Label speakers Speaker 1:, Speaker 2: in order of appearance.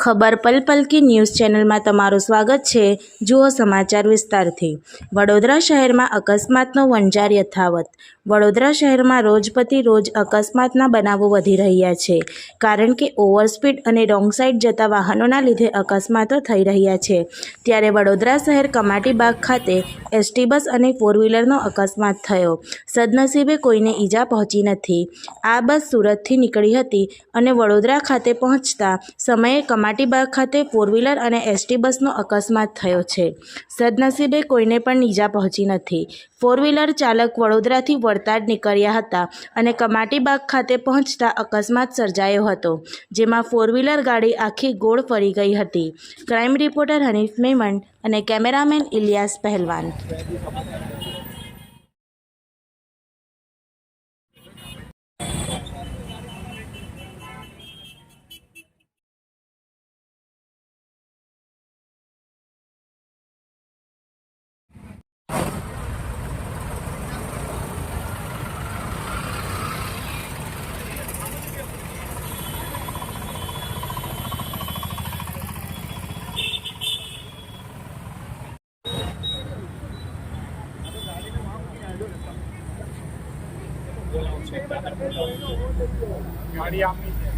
Speaker 1: ખબર પલ પલ કી ન્યૂઝ ચેનલમાં તમારું સ્વાગત છે। જુઓ સમાચાર વિસ્તારથી। વડોદરા શહેરમાં અકસ્માતનો વંજાર યથાવત। વડોદરા શહેરમાં રોજ પ્રતિ રોજ અકસ્માતના બનાવો વધી રહ્યા છે, કારણ કે ઓવરસ્પીડ અને રોંગ સાઈડ જતા વાહનોના લીધે અકસ્માતો થઈ રહ્યા છે। ત્યારે વડોદરા શહેર કમાટીબાગ ખાતે એસટી બસ અને ફોર વ્હીલરનો અકસ્માત થયો। સદનસીબે કોઈને ઈજા પહોંચી નથી। આ બસ સુરતથી નીકળી હતી અને વડોદરા ખાતે પહોંચતા સમયે કમાટીબાગ ખાતે ફોર વ્હીલર અને એસટી બસનો અકસ્માત થયો છે। સદનસીબે કોઈને પણ ઈજા પહોંચી નથી। ફોર વ્હીલર ચાલક વડોદરાથી વડતાડ નીકળ્યા હતા અને કમાટીબાગ ખાતે પહોંચતા અકસ્માત સર્જાયો હતો, જેમાં ફોર વ્હીલર ગાડી આખી ગોળ ફરી ગઈ હતી। ક્રાઇમ રિપોર્ટર હનીફ મેમણ અને કેમેરામેન ઇલિયાસ પહેલવાન।
Speaker 2: गाड़ी आमी है।